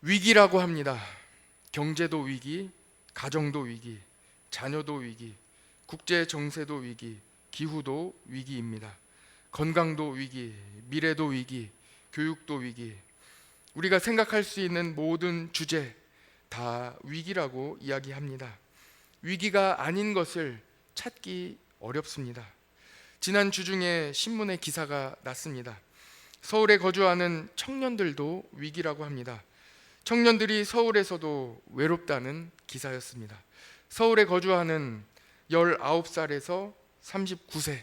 위기라고 합니다. 경제도 위기, 가정도 위기, 자녀도 위기, 국제 정세도 위기, 기후도 위기입니다. 건강도 위기, 미래도 위기, 교육도 위기. 우리가 생각할 수 있는 모든 주제 다 위기라고 이야기합니다. 위기가 아닌 것을 찾기 어렵습니다. 지난 주 중에 신문에 기사가 났습니다. 서울에 거주하는 청년들도 위기라고 합니다. 청년들이 서울에서도 외롭다는 기사였습니다. 서울에 거주하는 19살에서 39세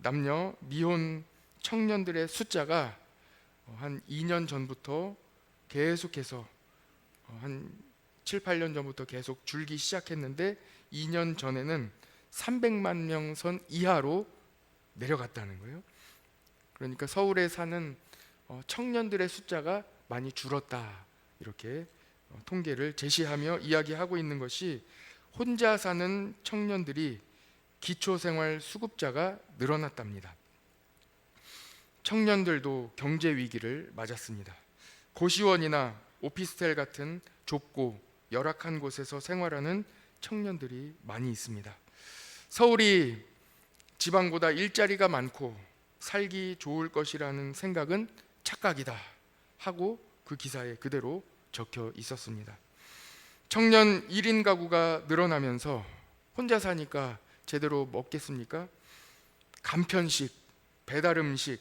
남녀 미혼 청년들의 숫자가 한 2년 전부터 계속해서 한 7, 8년 전부터 계속 줄기 시작했는데 2년 전에는 300만 명 선 이하로 내려갔다는 거예요. 그러니까 서울에 사는 청년들의 숫자가 많이 줄었다, 이렇게 통계를 제시하며 이야기하고 있는 것이, 혼자 사는 청년들이 기초생활 수급자가 늘어났답니다. 청년들도 경제 위기를 맞았습니다. 고시원이나 오피스텔 같은 좁고 열악한 곳에서 생활하는 청년들이 많이 있습니다. 서울이 지방보다 일자리가 많고 살기 좋을 것이라는 생각은 착각이다 하고 그 기사에 그대로 적혀 있었습니다. 청년 1인 가구가 늘어나면서 혼자 사니까 제대로 먹겠습니까? 간편식, 배달음식,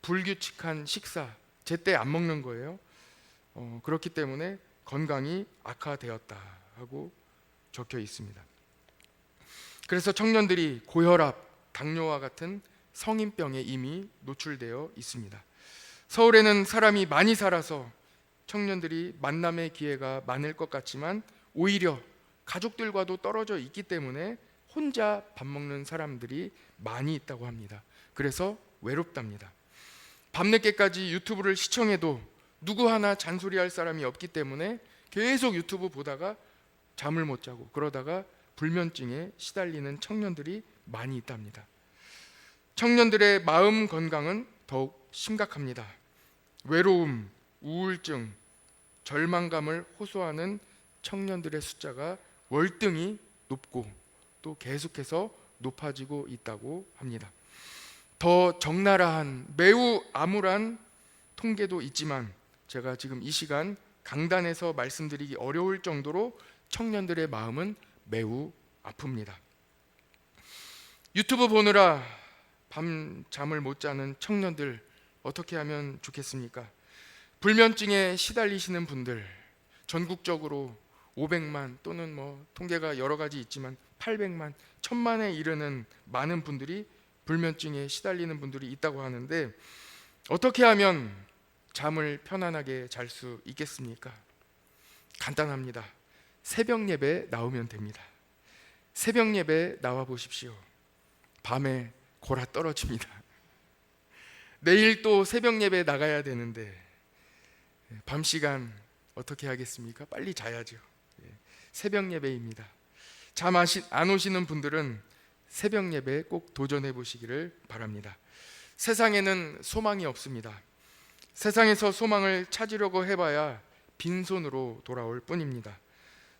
불규칙한 식사 제때 안 먹는 거예요. 그렇기 때문에 건강이 악화되었다 하고 적혀 있습니다. 그래서 청년들이 고혈압, 당뇨와 같은 성인병에 이미 노출되어 있습니다. 서울에는 사람이 많이 살아서 청년들이 만남의 기회가 많을 것 같지만 오히려 가족들과도 떨어져 있기 때문에 혼자 밥 먹는 사람들이 많이 있다고 합니다. 그래서 외롭답니다. 밤늦게까지 유튜브를 시청해도 누구 하나 잔소리할 사람이 없기 때문에 계속 유튜브 보다가 잠을 못 자고 그러다가 불면증에 시달리는 청년들이 많이 있답니다. 청년들의 마음 건강은 더욱 심각합니다. 외로움, 우울증, 절망감을 호소하는 청년들의 숫자가 월등히 높고 또 계속해서 높아지고 있다고 합니다. 더 적나라한 매우 암울한 통계도 있지만 제가 지금 이 시간 강단에서 말씀드리기 어려울 정도로 청년들의 마음은 매우 아픕니다. 유튜브 보느라 밤 잠을 못 자는 청년들 어떻게 하면 좋겠습니까? 불면증에 시달리시는 분들, 전국적으로 500만 또는 통계가 여러 가지 있지만 800만, 1000만에 이르는 많은 분들이 불면증에 시달리는 분들이 있다고 하는데, 어떻게 하면 잠을 편안하게 잘 수 있겠습니까? 간단합니다. 새벽 예배 나오면 됩니다. 새벽 예배 나와 보십시오. 밤에 골아 떨어집니다. 내일 또 새벽 예배 나가야 되는데 밤 시간 어떻게 하겠습니까? 빨리 자야죠. 새벽 예배입니다. 잠 안 오시는 분들은 새벽 예배 꼭 도전해 보시기를 바랍니다. 세상에는 소망이 없습니다. 세상에서 소망을 찾으려고 해봐야 빈손으로 돌아올 뿐입니다.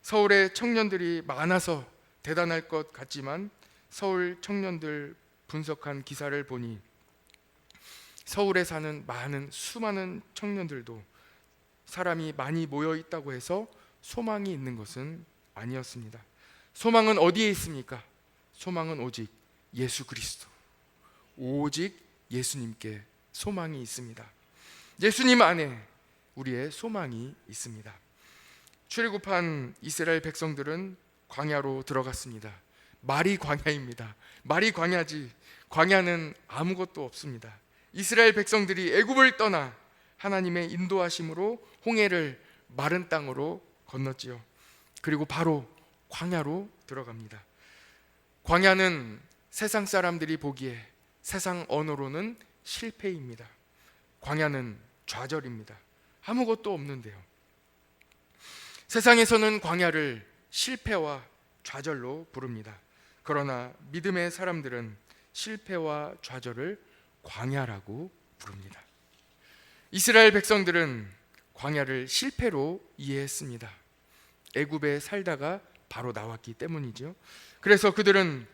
서울에 청년들이 많아서 대단할 것 같지만 서울 청년들 분석한 기사를 보니 서울에 사는 수많은 청년들도 사람이 많이 모여 있다고 해서 소망이 있는 것은 아니었습니다. 소망은 어디에 있습니까? 소망은 오직 예수 그리스도, 오직 예수님께 소망이 있습니다. 예수님 안에 우리의 소망이 있습니다. 출애굽한 이스라엘 백성들은 광야로 들어갔습니다. 말이 광야입니다. 말이 광야지 광야는 아무것도 없습니다. 이스라엘 백성들이 애굽을 떠나 하나님의 인도하심으로 홍해를 마른 땅으로 건넜지요. 그리고 바로 광야로 들어갑니다. 광야는 세상 사람들이 보기에 세상 언어로는 실패입니다. 광야는 좌절입니다. 아무것도 없는데요. 세상에서는 광야를 실패와 좌절로 부릅니다. 그러나 믿음의 사람들은 실패와 좌절을 광야라고 부릅니다. 이스라엘 백성들은 광야를 실패로 이해했습니다. 애굽에 살다가 바로 나왔기 때문이죠. 그래서 그들은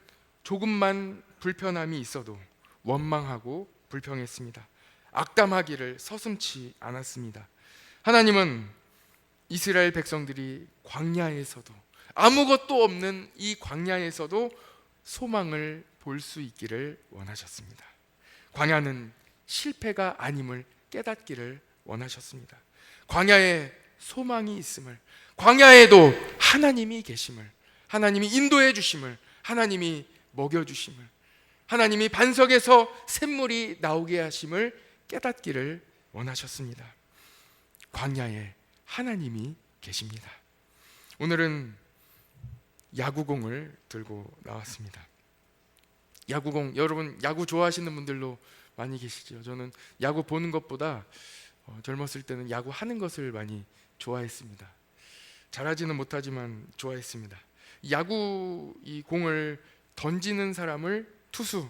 조금만 불편함이 있어도 원망하고 불평했습니다. 악담하기를 서슴지 않았습니다. 하나님은 이스라엘 백성들이 광야에서도, 아무것도 없는 이 광야에서도 소망을 볼 수 있기를 원하셨습니다. 광야는 실패가 아님을 깨닫기를 원하셨습니다. 광야에 소망이 있음을, 광야에도 하나님이 계심을, 하나님이 인도해 주심을, 하나님이 먹여 주심을, 하나님이 반석에서 샘물이 나오게 하심을 깨닫기를 원하셨습니다. 광야에 하나님이 계십니다. 오늘은 야구공을 들고 나왔습니다. 야구공, 여러분 야구 좋아하시는 분들도 많이 계시죠. 저는 야구 보는 것보다 젊었을 때는 야구 하는 것을 많이 좋아했습니다. 잘하지는 못하지만 좋아했습니다. 야구 이 공을 던지는 사람을 투수,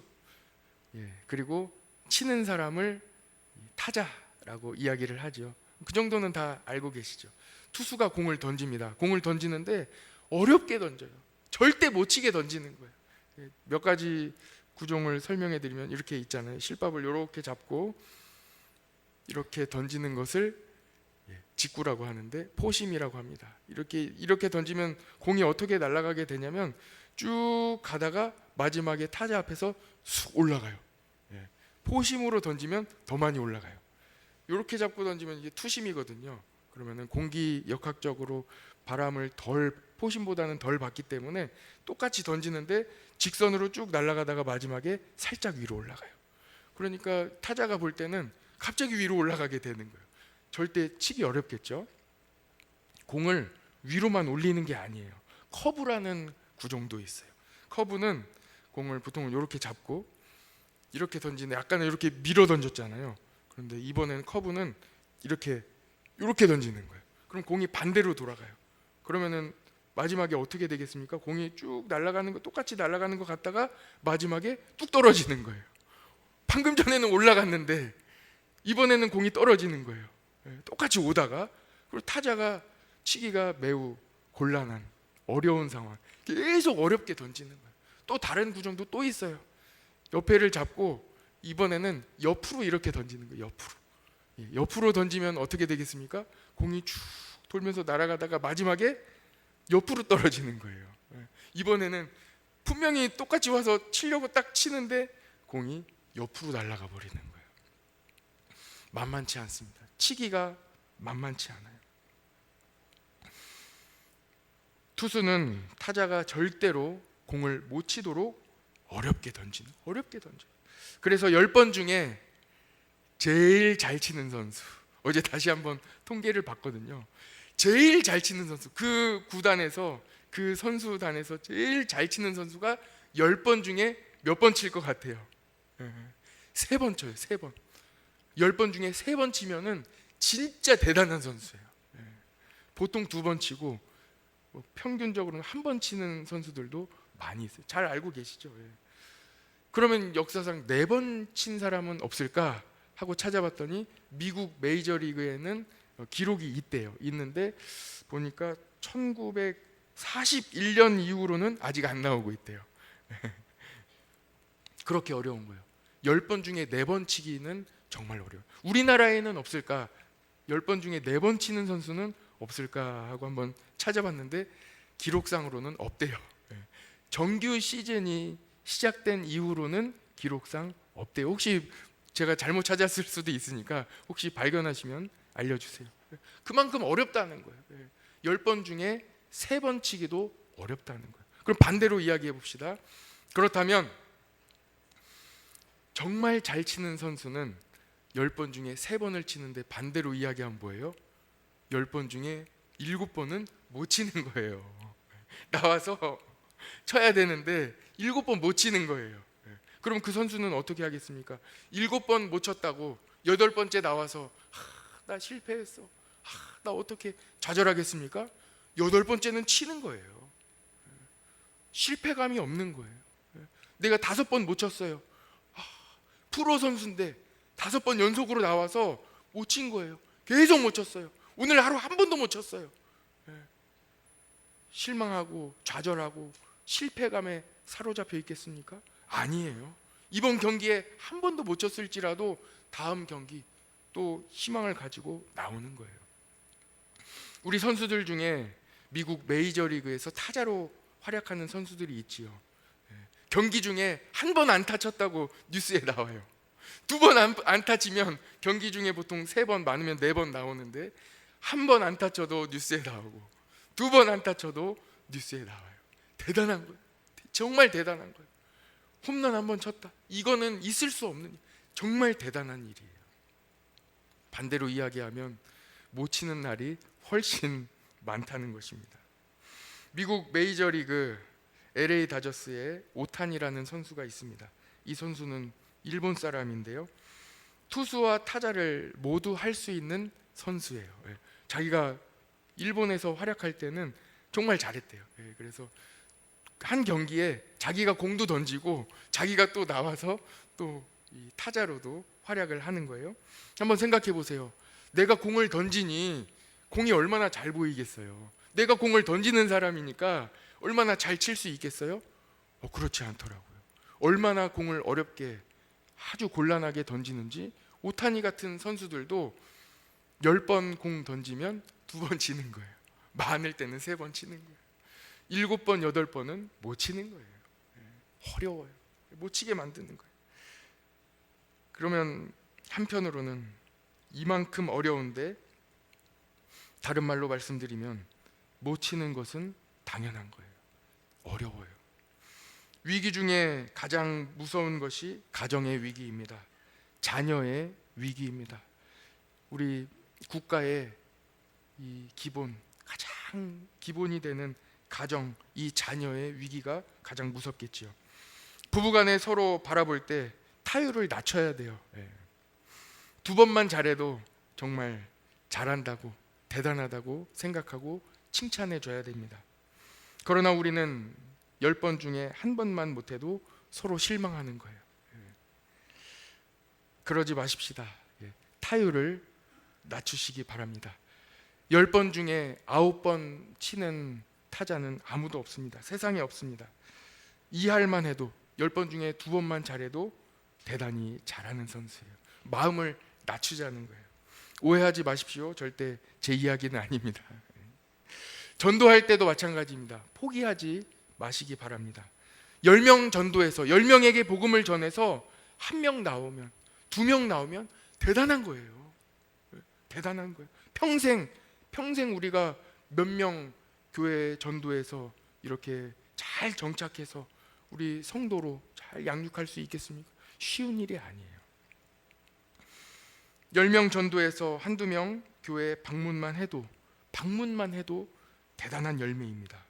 그리고 치는 사람을 타자라고 이야기를 하죠. 그 정도는 다 알고 계시죠. 투수가 공을 던집니다. 공을 던지는데 어렵게 던져요. 절대 못 치게 던지는 거예요. 몇 가지 구종을 설명해 드리면 이렇게 있잖아요. 실밥을 이렇게 잡고 이렇게 던지는 것을 직구라고 하는데 포심이라고 합니다. 이렇게 던지면 공이 어떻게 날아가게 되냐면 쭉 가다가 마지막에 타자 앞에서 쑥 올라가요. 포심으로 던지면 더 많이 올라가요. 이렇게 잡고 던지면 이게 투심이거든요. 그러면은 공기 역학적으로 바람을 포심보다는 덜 받기 때문에 똑같이 던지는데 직선으로 쭉 날아가다가 마지막에 살짝 위로 올라가요. 그러니까 타자가 볼 때는 갑자기 위로 올라가게 되는 거예요. 절대 치기 어렵겠죠. 공을 위로만 올리는 게 아니에요. 커브라는 구종도 있어요. 커브는 공을 보통 이렇게 잡고 이렇게 던지는데 아까는 이렇게 밀어 던졌잖아요. 그런데 이번에는 커브는 이렇게 던지는 거예요. 그럼 공이 반대로 돌아가요. 그러면은 마지막에 어떻게 되겠습니까? 공이 쭉 날아가는 거, 똑같이 날아가는 것 같다가 마지막에 뚝 떨어지는 거예요. 방금 전에는 올라갔는데 이번에는 공이 떨어지는 거예요. 똑같이 오다가. 그리고 타자가 치기가 매우 곤란한 어려운 상황, 계속 어렵게 던지는 거예요. 또 다른 구종도 또 있어요. 옆에를 잡고 이번에는 옆으로 이렇게 던지는 거예요. 옆으로 던지면 어떻게 되겠습니까? 공이 쭉 돌면서 날아가다가 마지막에 옆으로 떨어지는 거예요. 이번에는 분명히 똑같이 와서 치려고 딱 치는데 공이 옆으로 날아가 버리는 거예요. 만만치 않습니다. 치기가 만만치 않아요. 투수는 타자가 절대로 공을 못 치도록 어렵게 던져요. 그래서 10번 중에 제일 잘 치는 선수, 어제 다시 한번 통계를 봤거든요. 제일 잘 치는 선수, 그 구단에서, 그 선수단에서 제일 잘 치는 선수가 10번 중에 몇 번 칠 것 같아요? 3번 쳐요. 3번. 10번 중에 3번 치면은 진짜 대단한 선수예요. 보통 2번 치고 평균적으로는 1번 치는 선수들도 많이 있어요. 잘 알고 계시죠? 그러면 역사상 4번 친 사람은 없을까 하고 찾아봤더니 미국 메이저리그에는 기록이 있는데 보니까 1941년 이후로는 아직 안 나오고 있대요. 그렇게 어려운 거예요. 10번 중에 4번 치기는 정말 어려워요. 우리나라에는 없을까? 10번 중에 4번 치는 선수는 없을까 하고 한번 찾아봤는데 기록상으로는 없대요. 정규 시즌이 시작된 이후로는 기록상 없대요. 혹시 제가 잘못 찾았을 수도 있으니까 혹시 발견하시면 알려주세요. 그만큼 어렵다는 거예요. 10번 중에 3번 치기도 어렵다는 거예요. 그럼 반대로 이야기해 봅시다. 그렇다면 정말 잘 치는 선수는 10번 중에 3번을 치는데 반대로 이야기하면 뭐예요? 10번 중에 7번은 못 치는 거예요. 나와서 쳐야 되는데 7번 못 치는 거예요. 그럼 그 선수는 어떻게 하겠습니까? 7번 못 쳤다고 8번째 나와서 나 실패했어, 나 어떻게 좌절하겠습니까? 8번째는 치는 거예요. 실패감이 없는 거예요. 내가 5번 못 쳤어요. 프로 선수인데 5번 연속으로 나와서 못 친 거예요. 계속 못 쳤어요. 오늘 하루 한 번도 못 쳤어요. 실망하고 좌절하고 실패감에 사로잡혀 있겠습니까? 아니에요. 이번 경기에 한 번도 못 쳤을지라도 다음 경기 또 희망을 가지고 나오는 거예요. 우리 선수들 중에 미국 메이저리그에서 타자로 활약하는 선수들이 있지요. 경기 중에 한 번 안타 쳤다고 뉴스에 나와요. 두 번 안타 치면 경기 중에 보통 3번 많으면 4번 나오는데 한 번 안타 쳐도 뉴스에 나오고 두 번 안타 쳐도 뉴스에 나와요. 대단한 거예요. 정말 대단한 거예요. 홈런 한 번 쳤다. 이거는 있을 수 없는 정말 대단한 일이에요. 반대로 이야기하면 못 치는 날이 훨씬 많다는 것입니다. 미국 메이저리그 LA 다저스에 오타니라는 선수가 있습니다. 이 선수는 일본 사람인데요. 투수와 타자를 모두 할 수 있는 선수예요. 자기가 일본에서 활약할 때는 정말 잘했대요. 그래서 한 경기에 자기가 공도 던지고 자기가 또 나와서 또 이 타자로도 활약을 하는 거예요. 한번 생각해 보세요. 내가 공을 던지니 공이 얼마나 잘 보이겠어요. 내가 공을 던지는 사람이니까 얼마나 잘 칠 수 있겠어요? 그렇지 않더라고요. 얼마나 공을 어렵게 아주 곤란하게 던지는지 오타니 같은 선수들도 10번 공 던지면 2번 치는 거예요. 많을 때는 3번 치는 거예요. 7번, 8번은 못 치는 거예요. 어려워요. 못 치게 만드는 거예요. 그러면 한편으로는 이만큼 어려운데 다른 말로 말씀드리면 못 치는 것은 당연한 거예요. 어려워요. 위기 중에 가장 무서운 것이 가정의 위기입니다. 자녀의 위기입니다. 우리 국가의 이 가장 기본이 되는 가정, 이 자녀의 위기가 가장 무섭겠지요. 부부간에 서로 바라볼 때 타율을 낮춰야 돼요. 2번만 잘해도 정말 잘한다고, 대단하다고 생각하고 칭찬해 줘야 됩니다. 그러나 우리는 10번 중에 1번만 못해도 서로 실망하는 거예요. 그러지 마십시다. 타율을 낮추시기 바랍니다. 10번 중에 9번 치는 타자는 아무도 없습니다. 세상에 없습니다. 이할만 해도 10번 중에 2번만 잘해도 대단히 잘하는 선수예요. 마음을 낮추자는 거예요. 오해하지 마십시오. 절대 제 이야기는 아닙니다. 전도할 때도 마찬가지입니다. 포기하지 마시기 바랍니다. 10명 전도해서 10명에게 복음을 전해서 1명 나오면 2명 나오면 대단한 거예요. 대단한 거예요. 평생 우리가 몇 명 교회 전도해서 이렇게 잘 정착해서 우리 성도로 잘 양육할 수 있겠습니까? 쉬운 일이 아니에요. 10명 전도해서 1~2명 교회에 방문만 해도 대단한 열매입니다.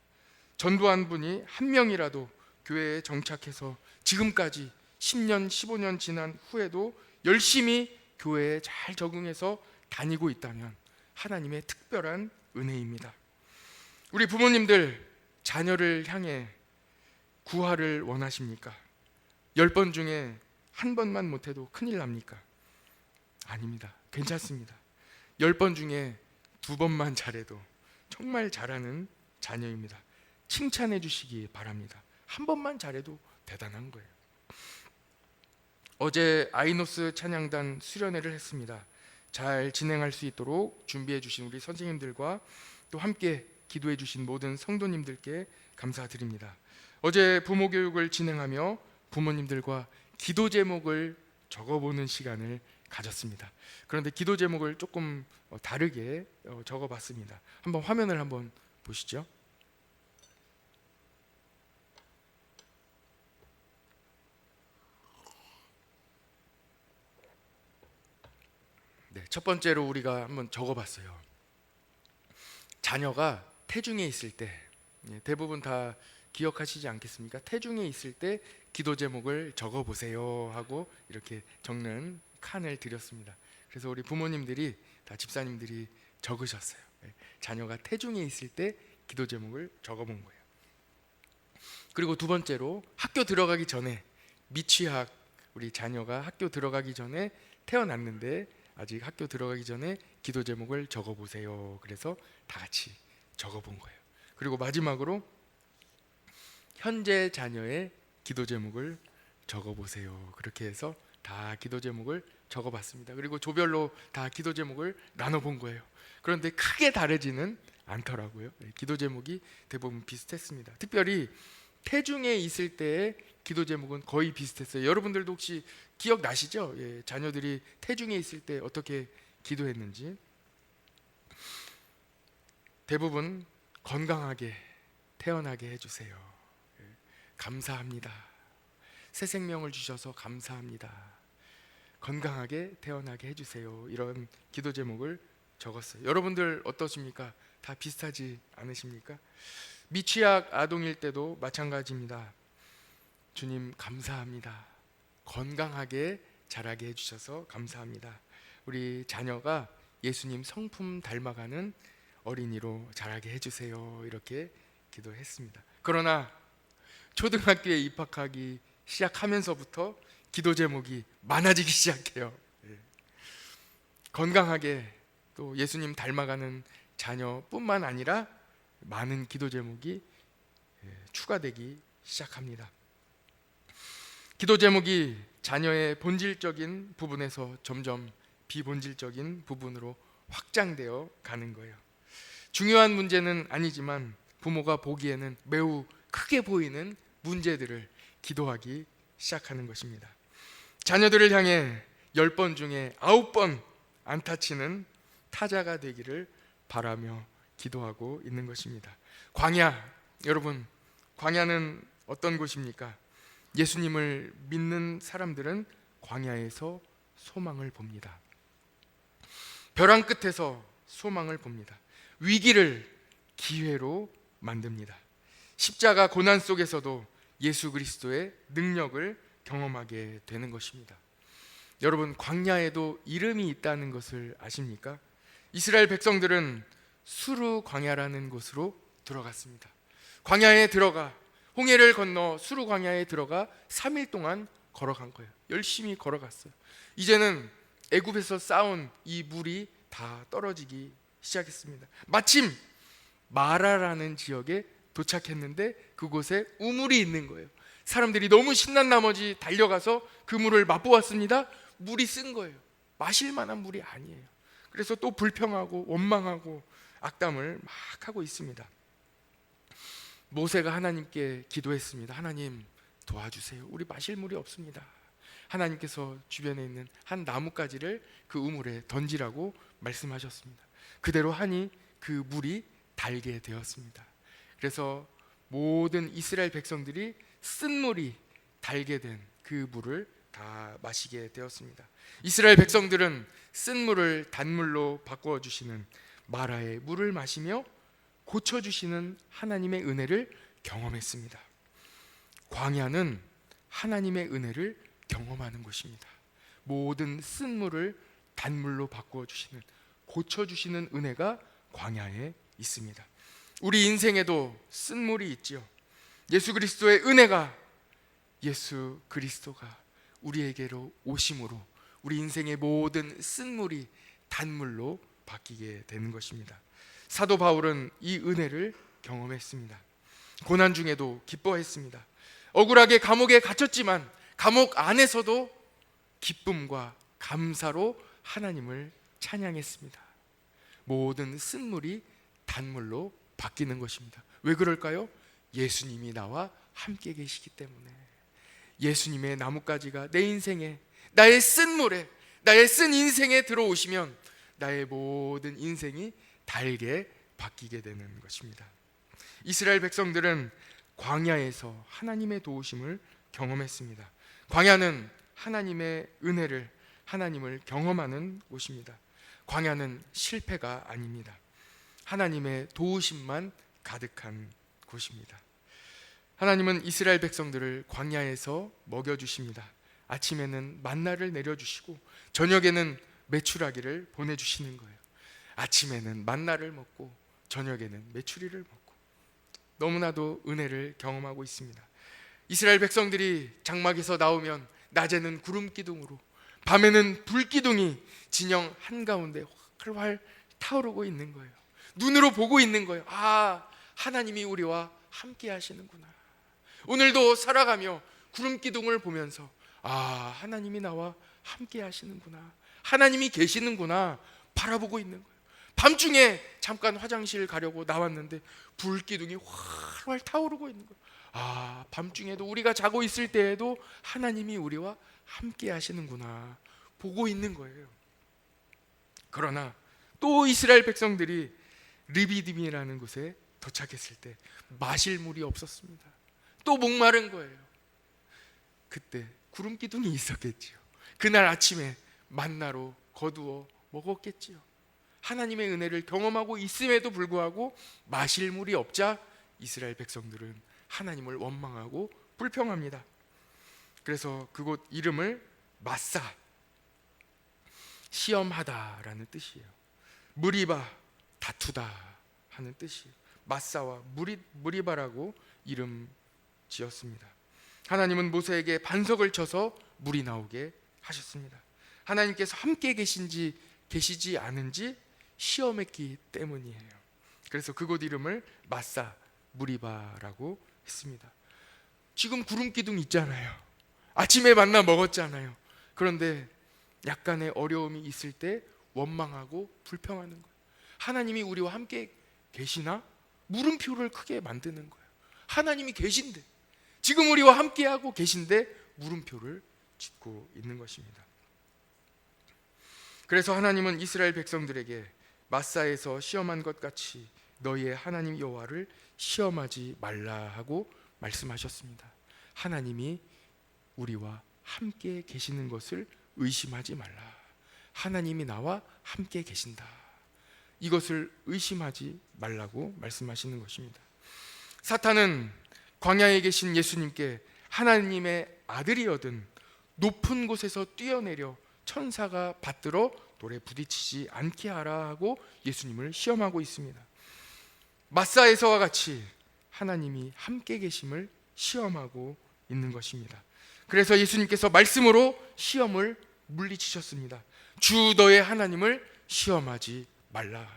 전도한 분이 1명이라도 교회에 정착해서 지금까지 10년, 15년 지난 후에도 열심히 교회에 잘 적응해서 다니고 있다면 하나님의 특별한 은혜입니다. 우리 부모님들 자녀를 향해 구하를 원하십니까? 10번 중에 1번만 못해도 큰일 납니까? 아닙니다. 괜찮습니다. 10번 중에 2번만 잘해도 정말 잘하는 자녀입니다. 칭찬해 주시기 바랍니다. 1번만 잘해도 대단한 거예요. 어제 아이노스 찬양단 수련회를 했습니다. 잘 진행할 수 있도록 준비해 주신 우리 선생님들과 또 함께 기도해 주신 모든 성도님들께 감사드립니다. 어제 부모 교육을 진행하며 부모님들과 기도 제목을 적어보는 시간을 가졌습니다. 그런데 기도 제목을 조금 다르게 적어봤습니다. 한번 화면을 한번 보시죠. 네, 첫 번째로 우리가 한번 적어봤어요. 자녀가 태중에 있을 때, 대부분 다 기억하시지 않겠습니까? 태중에 있을 때 기도 제목을 적어보세요 하고 이렇게 적는 칸을 드렸습니다. 그래서 우리 부모님들이 다 집사님들이 적으셨어요. 자녀가 태중에 있을 때 기도 제목을 적어본 거예요. 그리고 두 번째로 학교 들어가기 전에, 미취학 우리 자녀가 학교 들어가기 전에 태어났는데 아직 학교 들어가기 전에 기도 제목을 적어보세요. 그래서 다 같이 적어본 거예요. 그리고 마지막으로 현재 자녀의 기도 제목을 적어보세요. 그렇게 해서 다 기도 제목을 적어봤습니다. 그리고 조별로 다 기도 제목을 나눠본 거예요. 그런데 크게 다르지는 않더라고요. 기도 제목이 대부분 비슷했습니다. 특별히 태중에 있을 때의 기도 제목은 거의 비슷했어요. 여러분들도 혹시 기억나시죠? 자녀들이 태중에 있을 때 어떻게 기도했는지. 대부분 건강하게 태어나게 해주세요. 감사합니다. 새 생명을 주셔서 감사합니다. 건강하게 태어나게 해주세요. 이런 기도 제목을 적었어요. 여러분들 어떠십니까? 다 비슷하지 않으십니까? 미취학 아동일 때도 마찬가지입니다. 주님 감사합니다. 건강하게 자라게 해주셔서 감사합니다. 우리 자녀가 예수님 성품 닮아가는 어린이로 자라게 해주세요. 이렇게 기도했습니다. 그러나 초등학교에 입학하기 시작하면서부터 기도 제목이 많아지기 시작해요. 건강하게 또 예수님 닮아가는 자녀뿐만 아니라 많은 기도 제목이 추가되기 시작합니다. 기도 제목이 자녀의 본질적인 부분에서 점점 비본질적인 부분으로 확장되어 가는 거예요. 중요한 문제는 아니지만 부모가 보기에는 매우 크게 보이는 문제들을 기도하기 시작하는 것입니다. 자녀들을 향해 10번 중에 9번 안타치는 타자가 되기를 바라며 기도하고 있는 것입니다. 광야, 여러분, 광야는 어떤 곳입니까? 예수님을 믿는 사람들은 광야에서 소망을 봅니다. 벼랑 끝에서 소망을 봅니다. 위기를 기회로 만듭니다. 십자가 고난 속에서도 예수 그리스도의 능력을 경험하게 되는 것입니다. 여러분, 광야에도 이름이 있다는 것을 아십니까? 이스라엘 백성들은 수르 광야라는 곳으로 들어갔습니다. 광야에 들어가 홍해를 건너 수르 광야에 들어가 3일 동안 걸어간 거예요. 열심히 걸어갔어요. 이제는 애굽에서 쌓은 이 물이 다 떨어지기 시작했습니다. 마침 마라라는 지역에 도착했는데 그곳에 우물이 있는 거예요. 사람들이 너무 신난 나머지 달려가서 그 물을 맛보았습니다. 물이 쓴 거예요. 마실 만한 물이 아니에요. 그래서 또 불평하고 원망하고 악담을 막 하고 있습니다. 모세가 하나님께 기도했습니다. 하나님 도와주세요. 우리 마실 물이 없습니다. 하나님께서 주변에 있는 한 나뭇가지를 그 우물에 던지라고 말씀하셨습니다. 그대로 하니 그 물이 달게 되었습니다. 그래서 모든 이스라엘 백성들이 쓴 물이 달게 된 그 물을 다 마시게 되었습니다. 이스라엘 백성들은 쓴 물을 단물로 바꾸어 주시는 마라의 물을 마시며 고쳐주시는 하나님의 은혜를 경험했습니다. 광야는 하나님의 은혜를 경험하는 곳입니다. 모든 쓴 물을 단물로 바꾸어 주시는, 고쳐주시는 은혜가 광야에 있습니다. 우리 인생에도 쓴 물이 있지요. 예수 그리스도의 은혜가, 예수 그리스도가 우리에게로 오심으로 우리 인생의 모든 쓴 물이 단물로 바뀌게 되는 것입니다. 사도 바울은 이 은혜를 경험했습니다. 고난 중에도 기뻐했습니다. 억울하게 감옥에 갇혔지만 감옥 안에서도 기쁨과 감사로 하나님을 찬양했습니다. 모든 쓴물이 단물로 바뀌는 것입니다. 왜 그럴까요? 예수님이 나와 함께 계시기 때문에. 예수님의 나뭇가지가 내 인생에, 나의 쓴물에, 나의 쓴 인생에 들어오시면 나의 모든 인생이 달게 바뀌게 되는 것입니다. 이스라엘 백성들은 광야에서 하나님의 도우심을 경험했습니다. 광야는 하나님의 은혜를, 하나님을 경험하는 곳입니다. 광야는 실패가 아닙니다. 하나님의 도우심만 가득한 곳입니다. 하나님은 이스라엘 백성들을 광야에서 먹여주십니다. 아침에는 만나를 내려주시고 저녁에는 메추라기를 보내주시는 거예요. 아침에는 만나를 먹고 저녁에는 메추리를 먹고 너무나도 은혜를 경험하고 있습니다. 이스라엘 백성들이 장막에서 나오면 낮에는 구름 기둥으로, 밤에는 불 기둥이 진영 한가운데 활활 타오르고 있는 거예요. 눈으로 보고 있는 거예요. 아, 하나님이 우리와 함께 하시는구나. 오늘도 살아가며 구름 기둥을 보면서 아, 하나님이 나와 함께 하시는구나, 하나님이 계시는구나 바라보고 있는 거예요. 밤중에 잠깐 화장실 가려고 나왔는데 불기둥이 활활 타오르고 있는 거예요. 아, 밤중에도 우리가 자고 있을 때에도 하나님이 우리와 함께 하시는구나 보고 있는 거예요. 그러나 또 이스라엘 백성들이 르비딤이라는 곳에 도착했을 때 마실 물이 없었습니다. 또 목마른 거예요. 그때 구름 기둥이 있었겠지요. 그날 아침에 만나로 거두어 먹었겠지요. 하나님의 은혜를 경험하고 있음에도 불구하고 마실 물이 없자 이스라엘 백성들은 하나님을 원망하고 불평합니다. 그래서 그곳 이름을 마사, 시험하다라는 뜻이에요. 무리바, 다투다 하는 뜻이에요. 마사와 무리바라고 이름 지었습니다. 하나님은 모세에게 반석을 쳐서 물이 나오게 하셨습니다. 하나님께서 함께 계시지 않은지 시험했기 때문이에요. 그래서 그곳 이름을 마사 무리바라고 했습니다. 지금 구름 기둥 있잖아요. 아침에 만나 먹었잖아요. 그런데 약간의 어려움이 있을 때 원망하고 불평하는 거예요. 하나님이 우리와 함께 계시나? 물음표를 크게 만드는 거예요. 하나님이 계신데, 지금 우리와 함께하고 계신데 물음표를 짓고 있는 것입니다. 그래서 하나님은 이스라엘 백성들에게 마사에서 시험한 것 같이 너희의 하나님 여호와를 시험하지 말라 하고 말씀하셨습니다. 하나님이 우리와 함께 계시는 것을 의심하지 말라. 하나님이 나와 함께 계신다. 이것을 의심하지 말라고 말씀하시는 것입니다. 사탄은 광야에 계신 예수님께 하나님의 아들이거든 높은 곳에서 뛰어내려 천사가 받들어 돌에 부딪히지 않게 하라 하고 예수님을 시험하고 있습니다. 마사에서와 같이 하나님이 함께 계심을 시험하고 있는 것입니다. 그래서 예수님께서 말씀으로 시험을 물리치셨습니다. 주 너의 하나님을 시험하지 말라.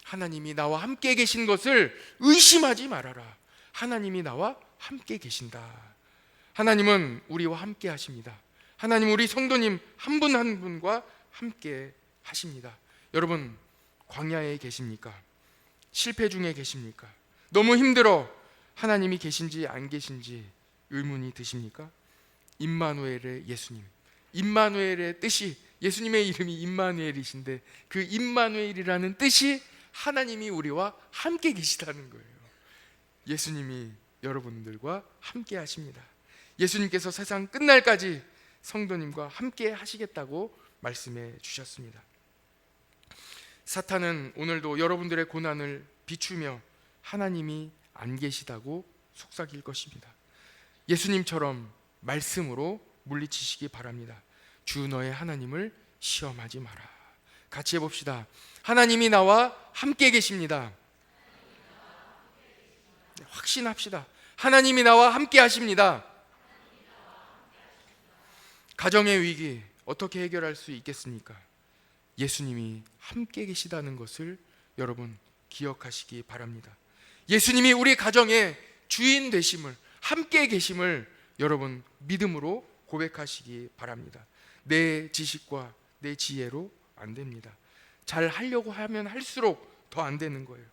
하나님이 나와 함께 계신 것을 의심하지 말아라. 하나님이 나와 함께 계신다. 하나님은 우리와 함께 하십니다. 하나님 우리 성도님 한 분 한 분과 함께 하십니다. 여러분, 광야에 계십니까? 실패 중에 계십니까? 너무 힘들어 하나님이 계신지 안 계신지 의문이 드십니까? 임마누엘의 예수님, 임마누엘의 뜻이, 예수님의 이름이 임마누엘이신데 그 임마누엘이라는 뜻이 하나님이 우리와 함께 계시다는 거예요. 예수님이 여러분들과 함께 하십니다. 예수님께서 세상 끝날까지 성도님과 함께 하시겠다고 말씀해 주셨습니다. 사탄은 오늘도 여러분들의 고난을 비추며 하나님이 안 계시다고 속삭일 것입니다. 예수님처럼 말씀으로 물리치시기 바랍니다. 주 너의 하나님을 시험하지 마라. 같이 해봅시다. 하나님이 나와 함께 계십니다. 확신합시다. 하나님이 나와 함께 하십니다. 가정의 위기 어떻게 해결할 수 있겠습니까? 예수님이 함께 계시다는 것을 여러분 기억하시기 바랍니다. 예수님이 우리 가정의 주인 되심을, 함께 계심을 여러분 믿음으로 고백하시기 바랍니다. 내 지식과 내 지혜로 안 됩니다. 잘 하려고 하면 할수록 더 안 되는 거예요.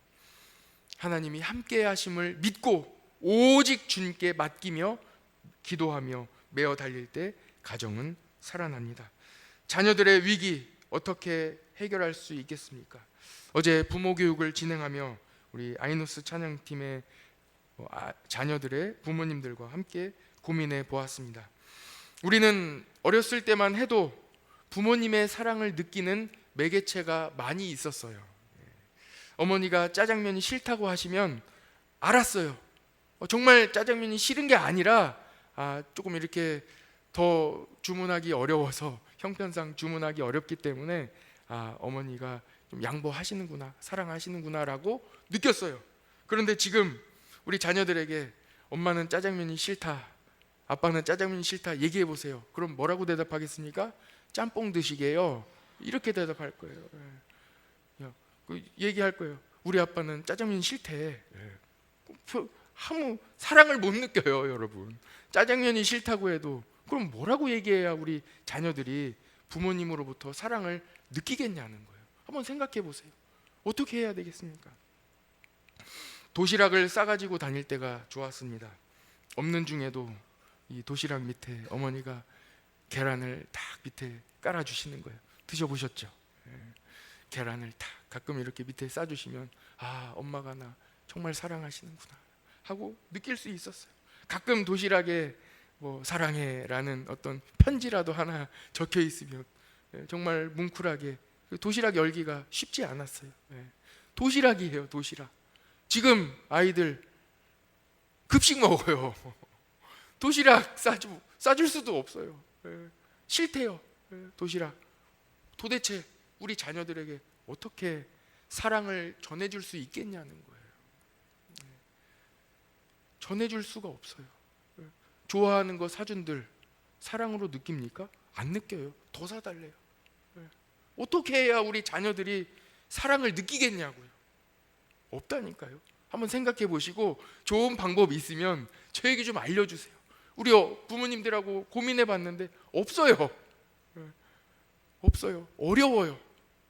하나님이 함께 하심을 믿고 오직 주님께 맡기며 기도하며 메어 달릴 때 가정은 살아납니다. 자녀들의 위기 어떻게 해결할 수 있겠습니까? 어제 부모 교육을 진행하며 우리 아이노스 찬양팀의 자녀들의 부모님들과 함께 고민해 보았습니다. 우리는 어렸을 때만 해도 부모님의 사랑을 느끼는 매개체가 많이 있었어요. 어머니가 짜장면이 싫다고 하시면 알았어요. 정말 짜장면이 싫은 게 아니라 조금 이렇게 더 주문하기 어려워서, 형편상 주문하기 어렵기 때문에 어머니가 좀 양보하시는구나, 사랑하시는구나 라고 느꼈어요. 그런데 지금 우리 자녀들에게 엄마는 짜장면이 싫다, 아빠는 짜장면이 싫다 얘기해 보세요. 그럼 뭐라고 대답하겠습니까? 짬뽕 드시게요. 이렇게 대답할 거예요. 얘기할 거예요. 우리 아빠는 짜장면 싫대. 아무 사랑을 못 느껴요, 여러분. 짜장면이 싫다고 해도 그럼 뭐라고 얘기해야 우리 자녀들이 부모님으로부터 사랑을 느끼겠냐는 거예요. 한번 생각해 보세요. 어떻게 해야 되겠습니까? 도시락을 싸가지고 다닐 때가 좋았습니다. 없는 중에도 이 도시락 밑에 어머니가 계란을 딱 밑에 깔아주시는 거예요. 드셔보셨죠? 계란을 딱 가끔 이렇게 밑에 싸주시면 아, 엄마가 나 정말 사랑하시는구나 하고 느낄 수 있었어요. 가끔 도시락에 뭐 사랑해라는 어떤 편지라도 하나 적혀 있으면 정말 뭉클하게 도시락 열기가 쉽지 않았어요. 도시락이에요, 도시락. 지금 아이들 급식 먹어요. 도시락 싸줄 수도 없어요. 싫대요, 도시락. 도대체 우리 자녀들에게 어떻게 사랑을 전해줄 수 있겠냐는 거예요. 전해줄 수가 없어요. 좋아하는 거 사준들 사랑으로 느낍니까? 안 느껴요. 더 사달래요. 어떻게 해야 우리 자녀들이 사랑을 느끼겠냐고요. 없다니까요. 한번 생각해 보시고 좋은 방법이 있으면 저에게 좀 알려주세요. 우리 부모님들하고 고민해 봤는데 없어요. 없어요. 어려워요.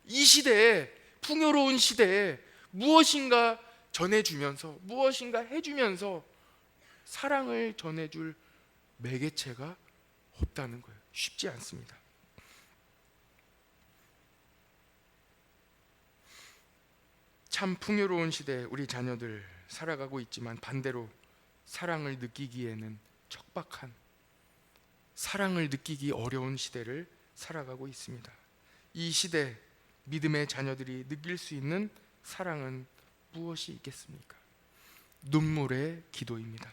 이 시대에, 풍요로운 시대에 무엇인가 전해주면서, 무엇인가 해주면서 사랑을 전해줄 매개체가 없다는 거예요. 쉽지 않습니다. 참 풍요로운 시대에 우리 자녀들 살아가고 있지만 반대로 사랑을 느끼기에는 척박한, 사랑을 느끼기 어려운 시대를 살아가고 있습니다. 이 시대 믿음의 자녀들이 느낄 수 있는 사랑은 무엇이 있겠습니까? 눈물의 기도입니다.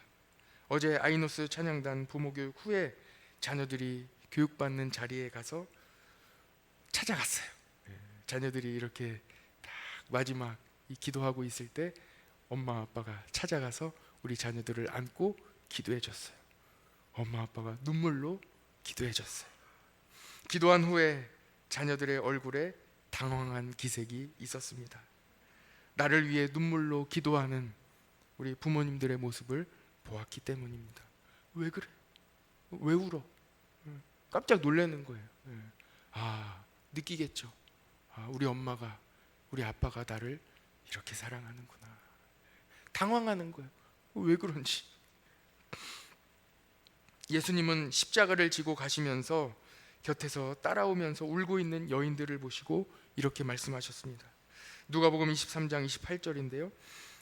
어제 아이노스 찬양단 부모교육 후에 자녀들이 교육받는 자리에 가서 찾아갔어요. 자녀들이 이렇게 딱 마지막 이 기도하고 있을 때 엄마 아빠가 찾아가서 우리 자녀들을 안고 기도해 줬어요. 엄마 아빠가 눈물로 기도해 줬어요. 기도한 후에 자녀들의 얼굴에 당황한 기색이 있었습니다. 나를 위해 눈물로 기도하는 우리 부모님들의 모습을 보았기 때문입니다. 왜 그래? 왜 울어? 깜짝 놀라는 거예요. 아, 느끼겠죠. 아, 우리 엄마가, 우리 아빠가 나를 이렇게 사랑하는구나. 당황하는 거예요. 왜 그런지. 예수님은 십자가를 지고 가시면서 곁에서 따라오면서 울고 있는 여인들을 보시고 이렇게 말씀하셨습니다. 누가복음 23장 28절인데요.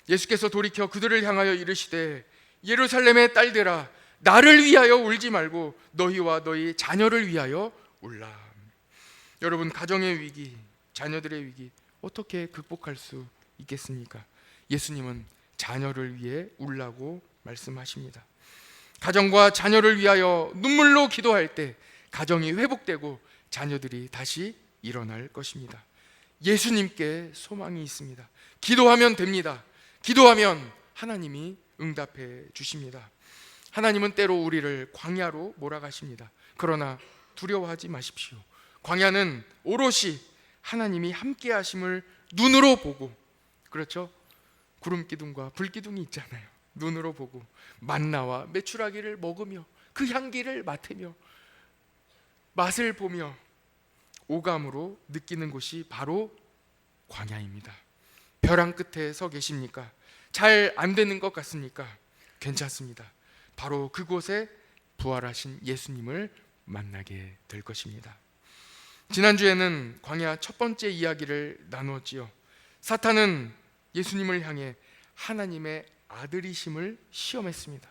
예수께서 돌이켜 그들을 향하여 이르시되 예루살렘의 딸들아 나를 위하여 울지 말고 너희와 너희 자녀를 위하여 울라. 여러분, 가정의 위기, 자녀들의 위기 어떻게 극복할 수 있겠습니까? 예수님은 자녀를 위해 울라고 말씀하십니다. 가정과 자녀를 위하여 눈물로 기도할 때 가정이 회복되고 자녀들이 다시 일어날 것입니다. 예수님께 소망이 있습니다. 기도하면 됩니다. 기도하면 하나님이 응답해 주십니다. 하나님은 때로 우리를 광야로 몰아가십니다. 그러나 두려워하지 마십시오. 광야는 오롯이 하나님이 함께 하심을 눈으로 보고, 그렇죠? 구름 기둥과 불 기둥이 있잖아요. 눈으로 보고 만나와 메추라기를 먹으며 그 향기를 맡으며 맛을 보며 오감으로 느끼는 곳이 바로 광야입니다. 벼랑 끝에 서 계십니까? 잘 안 되는 것 같습니까? 괜찮습니다. 바로 그곳에 부활하신 예수님을 만나게 될 것입니다. 지난주에는 광야 첫 번째 이야기를 나누었지요. 사탄은 예수님을 향해 하나님의 아들이심을 시험했습니다.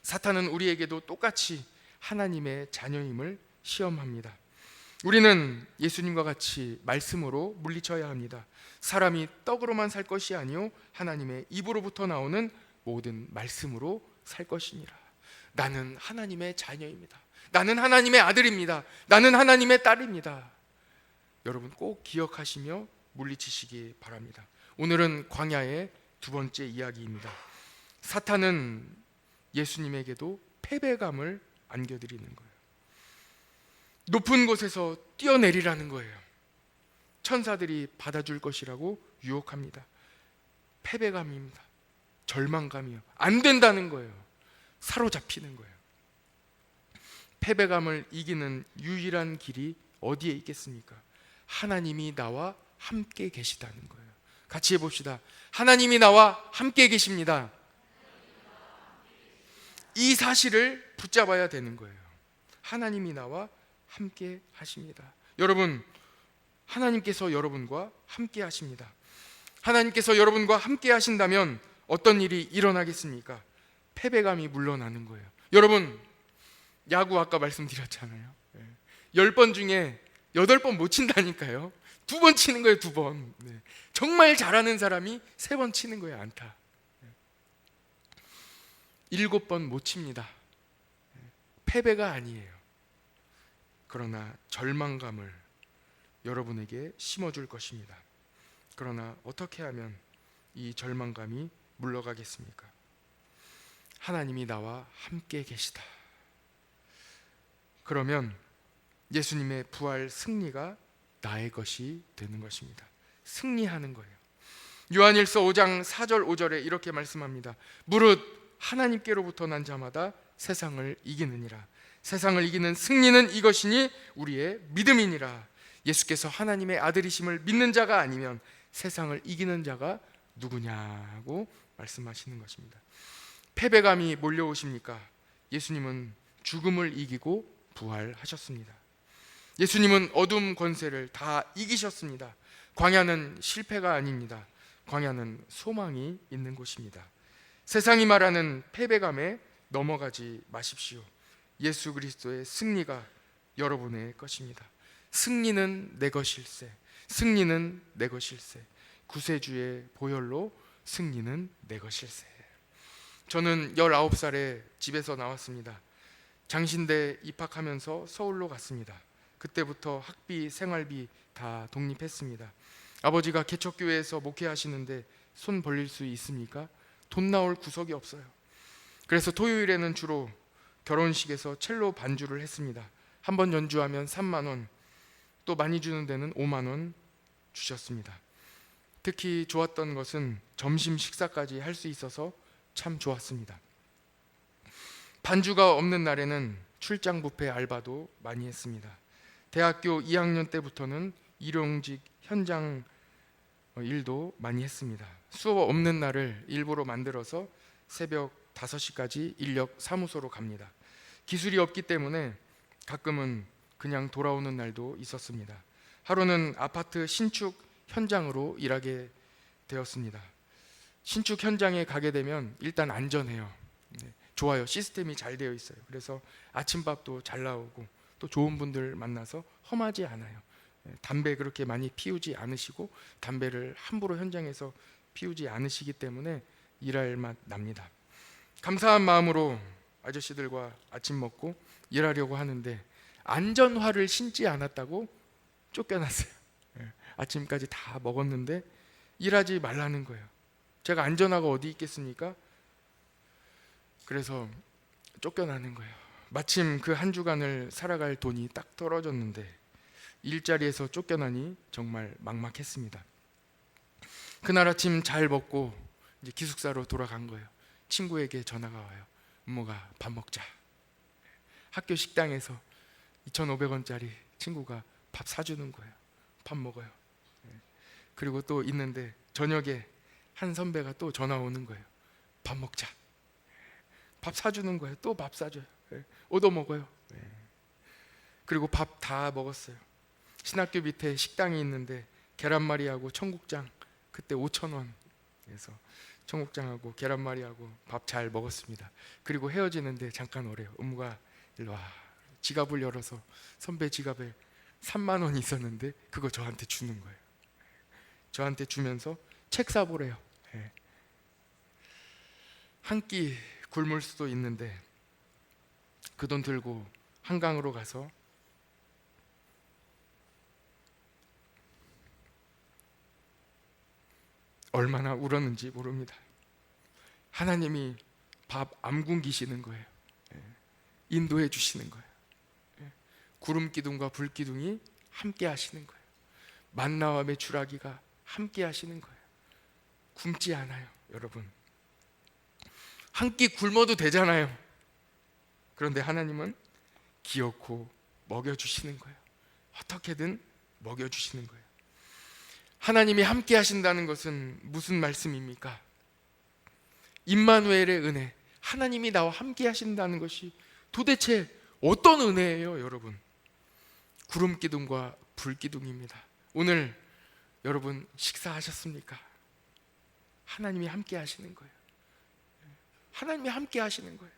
사탄은 우리에게도 똑같이 하나님의 자녀임을 시험합니다. 우리는 예수님과 같이 말씀으로 물리쳐야 합니다. 사람이 떡으로만 살 것이 아니요 하나님의 입으로부터 나오는 모든 말씀으로 살 것이니라. 나는 하나님의 자녀입니다. 나는 하나님의 아들입니다. 나는 하나님의 딸입니다. 여러분 꼭 기억하시며 물리치시기 바랍니다. 오늘은 광야의 두 번째 이야기입니다. 사탄은 예수님에게도 패배감을 안겨드리는 거예요. 높은 곳에서 뛰어내리라는 거예요. 천사들이 받아줄 것이라고 유혹합니다. 패배감입니다. 절망감이요. 안 된다는 거예요. 사로잡히는 거예요. 패배감을 이기는 유일한 길이 어디에 있겠습니까? 하나님이 나와 함께 계시다는 거예요. 같이 해봅시다. 하나님이 나와 함께 계십니다. 이 사실을 붙잡아야 되는 거예요. 하나님이 나와 함께 하십니다. 여러분, 하나님께서 여러분과 함께 하십니다. 하나님께서 여러분과 함께 하신다면 어떤 일이 일어나겠습니까? 패배감이 물러나는 거예요. 여러분, 야구 아까 말씀드렸잖아요. 10번 중에 8번 못 친다니까요. 2번 치는 거예요. 2번. 정말 잘하는 사람이 3번 치는 거예요. 안타. 7번 못 칩니다. 패배가 아니에요. 그러나 절망감을 여러분에게 심어줄 것입니다. 그러나 어떻게 하면 이 절망감이 물러가겠습니까? 하나님이 나와 함께 계시다. 그러면 예수님의 부활 승리가 나의 것이 되는 것입니다. 승리하는 거예요. 요한일서 5장 4절 5절에 이렇게 말씀합니다. 무릇 하나님께로부터 난 자마다 세상을 이기느니라. 세상을 이기는 승리는 이것이니 우리의 믿음이니라. 예수께서 하나님의 아들이심을 믿는 자가 아니면 세상을 이기는 자가 누구냐고 말씀하시는 것입니다. 패배감이 몰려오십니까? 예수님은 죽음을 이기고 부활하셨습니다. 예수님은 어둠 권세를 다 이기셨습니다. 광야는 실패가 아닙니다. 광야는 소망이 있는 곳입니다. 세상이 말하는 패배감에 넘어가지 마십시오. 예수 그리스도의 승리가 여러분의 것입니다. 승리는 내 것일세. 승리는 내 것일세. 구세주의 보혈로 승리는 내 것일세. 저는 19살에 집에서 나왔습니다. 장신대 입학하면서 서울로 갔습니다. 그때부터 학비, 생활비 다 독립했습니다. 아버지가 개척교회에서 목회하시는데 손 벌릴 수 있습니까? 돈 나올 구석이 없어요. 그래서 토요일에는 주로 결혼식에서 첼로 반주를 했습니다. 한 번 연주하면 3만 원, 또 많이 주는 데는 5만 원 주셨습니다. 특히 좋았던 것은 점심 식사까지 할 수 있어서 참 좋았습니다. 반주가 없는 날에는 출장 뷔페 알바도 많이 했습니다. 대학교 2학년 때부터는 일용직 현장 일도 많이 했습니다. 수업 없는 날을 일부러 만들어서 새벽 5시까지 인력 사무소로 갑니다. 기술이 없기 때문에 가끔은 그냥 돌아오는 날도 있었습니다. 하루는 아파트 신축 현장으로 일하게 되었습니다. 신축 현장에 가게 되면 일단 안전해요. 좋아요. 시스템이 잘 되어 있어요. 그래서 아침밥도 잘 나오고 또 좋은 분들 만나서 험하지 않아요. 담배 그렇게 많이 피우지 않으시고 담배를 함부로 현장에서 피우지 않으시기 때문에 일할 맛 납니다. 감사한 마음으로 아저씨들과 아침 먹고 일하려고 하는데 안전화를 신지 않았다고 쫓겨났어요. 아침까지 다 먹었는데 일하지 말라는 거예요. 제가 안전화가 어디 있겠습니까? 그래서 쫓겨나는 거예요. 마침 그 한 주간을 살아갈 돈이 딱 떨어졌는데 일자리에서 쫓겨나니 정말 막막했습니다. 그날 아침 잘 먹고 이제 기숙사로 돌아간 거예요. 친구에게 전화가 와요. 엄마가 밥 먹자. 학교 식당에서 2,500원짜리 친구가 밥 사주는 거예요. 밥 먹어요. 그리고 또 있는데 저녁에 한 선배가 또 전화 오는 거예요. 밥 먹자. 밥 사주는 거예요. 또 밥 사줘요. 얻어 먹어요. 그리고 밥 다 먹었어요. 신학교 밑에 식당이 있는데 계란말이하고 청국장 그때 5,000원 그래서 청국장하고 계란말이하고 밥 잘 먹었습니다. 그리고 헤어지는데 잠깐 오래요. 엄무가 일로 와. 지갑을 열어서 선배 지갑에 3만 원 있었는데 그거 저한테 주는 거예요. 저한테 주면서 책 사보래요. 한 끼 굶을 수도 있는데 그 돈 들고 한강으로 가서 얼마나 울었는지 모릅니다. 하나님이 밥 안 굶기시는 거예요. 인도해 주시는 거예요. 구름 기둥과 불 기둥이 함께 하시는 거예요. 만나와 메추라기가 함께 하시는 거예요. 굶지 않아요, 여러분. 한 끼 굶어도 되잖아요. 그런데 하나님은 기어코 먹여주시는 거예요. 어떻게든 먹여주시는 거예요. 하나님이 함께 하신다는 것은 무슨 말씀입니까? 임마누엘의 은혜, 하나님이 나와 함께 하신다는 것이 도대체 어떤 은혜예요, 여러분? 구름 기둥과 불 기둥입니다. 오늘 여러분 식사하셨습니까? 하나님이 함께 하시는 거예요. 하나님이 함께 하시는 거예요.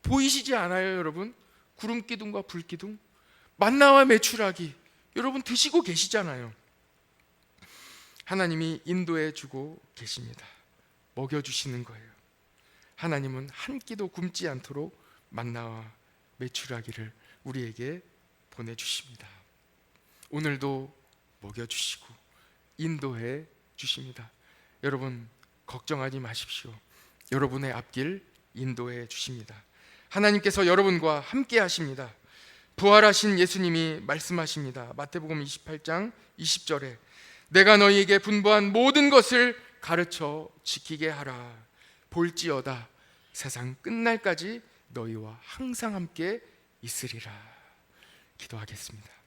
보이시지 않아요, 여러분? 구름 기둥과 불 기둥, 만나와 메추라기, 여러분 드시고 계시잖아요. 하나님이 인도해 주고 계십니다. 먹여주시는 거예요. 하나님은 한 끼도 굶지 않도록 만나와 메추라기를 우리에게 보내주십니다. 오늘도 먹여주시고 인도해 주십니다. 여러분 걱정하지 마십시오. 여러분의 앞길 인도해 주십니다. 하나님께서 여러분과 함께 하십니다. 부활하신 예수님이 말씀하십니다. 마태복음 28장 20절에 내가 너희에게 분부한 모든 것을 가르쳐 지키게 하라. 볼지어다 세상 끝날까지 너희와 항상 함께 있으리라. 기도하겠습니다.